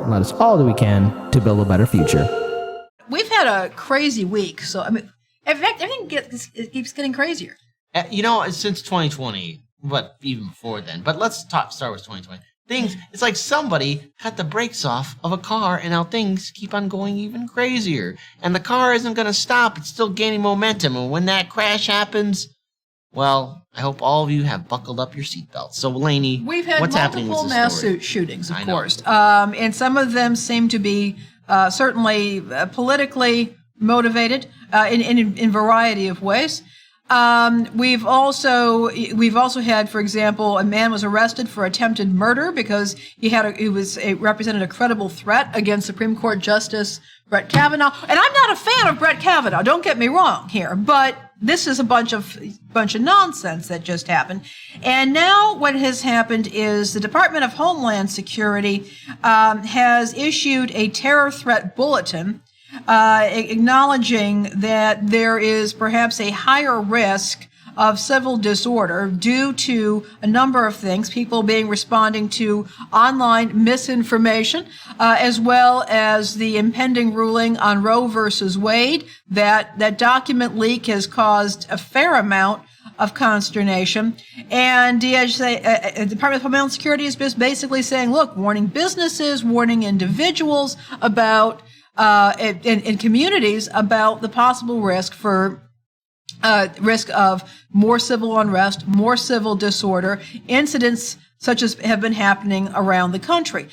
and let us all do we can to build a better future. We've had a crazy week, so I mean, in fact, everything keeps getting crazier. Since 2020, but even before then. But let's start with 2020. It's like somebody cut the brakes off of a car, and now things keep on going even crazier. And the car isn't going to stop. It's still gaining momentum. And when that crash happens, well, I hope all of you have buckled up your seatbelts. So, Lainey, we've had what's happening with multiple this mass story? shootings, of course. And some of them seem to be certainly politically motivated in variety of ways. We've also had, for example, a man was arrested for attempted murder because he represented a credible threat against Supreme Court Justice Brett Kavanaugh. And I'm not a fan of Brett Kavanaugh. Don't get me wrong here, but this is a bunch of nonsense that just happened. And now what has happened is the Department of Homeland Security has issued a terror threat bulletin acknowledging that there is perhaps a higher risk of civil disorder due to a number of things, people responding to online misinformation, as well as the impending ruling on Roe versus Wade. That document leak has caused a fair amount of consternation. And DHS, Department of Homeland Security is just basically saying, look, warning businesses, warning individuals about in communities about the possible risk of more civil unrest, more civil disorder, incidents such as have been happening around the country.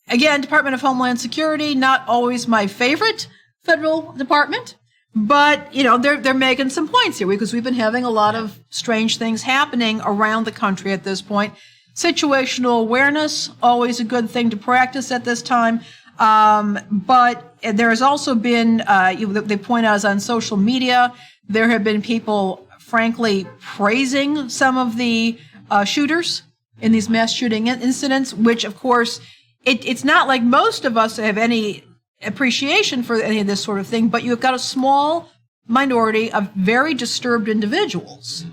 Again, Department of Homeland Security, not always my favorite federal department, but they're making some points here because we've been having a lot of strange things happening around the country at this point. Situational awareness, always a good thing to practice at this time. But there has also been, they point out on social media, there have been people, frankly, praising some of the shooters in these mass shooting incidents, which, of course, it's not like most of us have any appreciation for any of this sort of thing, but you've got a small minority of very disturbed individuals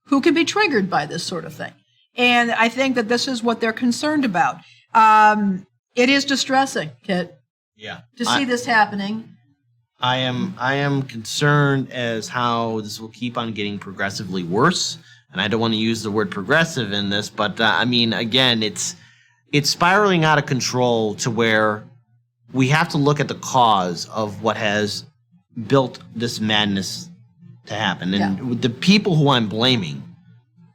who can be triggered by this sort of thing. And I think that this is what they're concerned about. It is distressing, Kit. Yeah. To see this happening. I am concerned as how this will keep on getting progressively worse. And I don't want to use the word progressive in this, but again, it's spiraling out of control to where we have to look at the cause of what has built this madness to happen. And the people who I'm blaming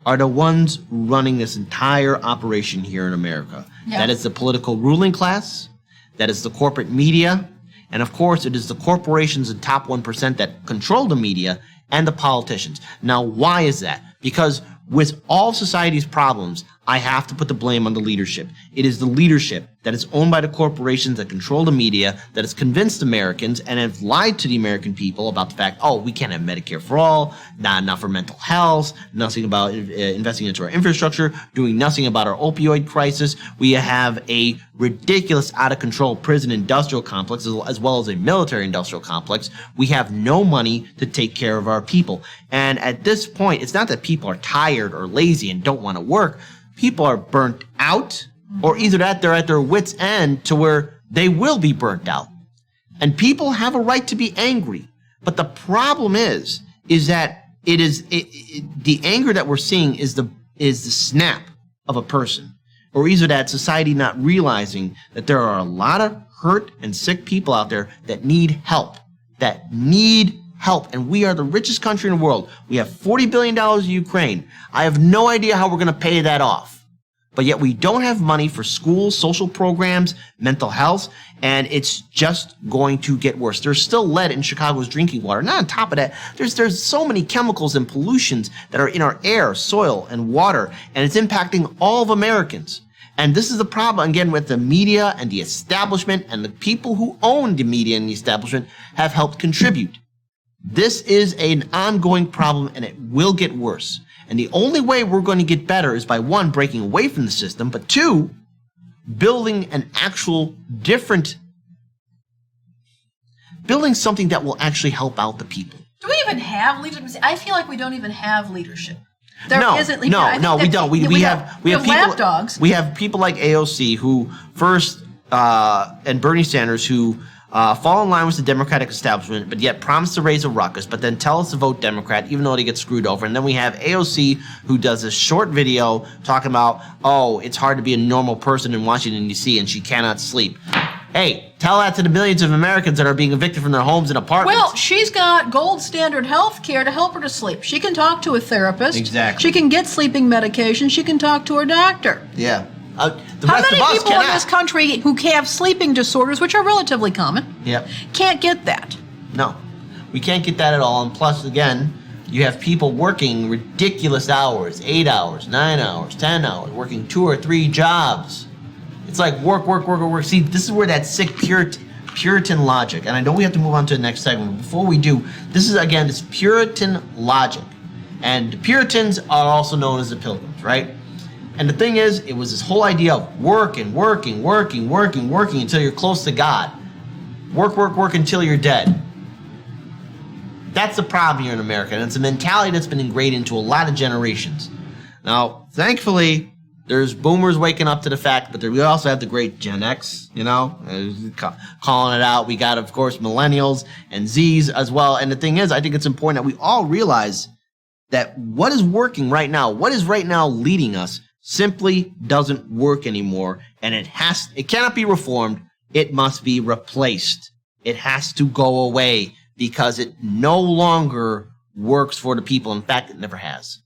are the ones running this entire operation here in America. Yeah. That is the political ruling class, that is the corporate media, and of course it is the corporations and top 1% that control the media and the politicians. Now, why is that? Because with all society's problems, I have to put the blame on the leadership. It is the leadership that is owned by the corporations that control the media that has convinced Americans and have lied to the American people about the fact, we can't have Medicare for all, not enough for mental health, nothing about investing into our infrastructure, doing nothing about our opioid crisis. We have a ridiculous, out-of-control prison industrial complex as well as a military industrial complex. We have no money to take care of our people. And at this point, it's not that people are tired or lazy and don't want to work. People are burnt out, or either that they're at their wits' end to where they will be burnt out. And people have a right to be angry. But the problem is that the anger that we're seeing is the snap of a person, or either that society not realizing that there are a lot of hurt and sick people out there that need help, and we are the richest country in the world. We have $40 billion in Ukraine. I have no idea how we're going to pay that off. But yet we don't have money for schools, social programs, mental health, and it's just going to get worse. There's still lead in Chicago's drinking water. Not on top of that, there's so many chemicals and pollutions that are in our air, soil, and water, and it's impacting all of Americans. And this is the problem, again, with the media and the establishment, and the people who own the media and the establishment have helped contribute. This is an ongoing problem, and it will get worse. And the only way we're going to get better is by, one, breaking away from the system, but two, building building something that will actually help out the people. Do we even have leadership? I feel like we don't even have leadership. No, we don't. We have people. lapdogs. We have people like AOC who first and Bernie Sanders who fall in line with the Democratic establishment, but yet promise to raise a ruckus, but then tell us to vote Democrat, even though they get screwed over. And then we have AOC, who does a short video talking about, oh, it's hard to be a normal person in Washington, D.C., and she cannot sleep. Hey, tell that to the millions of Americans that are being evicted from their homes and apartments. Well, she's got gold standard health care to help her to sleep. She can talk to a therapist. Exactly. She can get sleeping medication. She can talk to her doctor. Yeah. The How rest many of us people cannot. in this country who have sleeping disorders, which are relatively common, Yep. can't get that? No, we can't get that at all. And plus, again, you have people working ridiculous hours, 8 hours, 9 hours, 10 hours, working 2 or 3 jobs. It's like work. See, this is where that sick Puritan logic, and I know we have to move on to the next segment, but before we do, this is, again, this Puritan logic. And the Puritans are also known as the Pilgrims, right? And the thing is, it was this whole idea of working until you're close to God. Work until you're dead. That's the problem here in America, and it's a mentality that's been ingrained into a lot of generations. Now, thankfully, there's boomers waking up to the fact, but we also have the great Gen X, calling it out. We got, of course, millennials and Zs as well. And the thing is, I think it's important that we all realize that what is working right now, what is right now leading us, simply doesn't work anymore, and it cannot be reformed. It must be replaced. It has to go away because it no longer works for the people. In fact, it never has.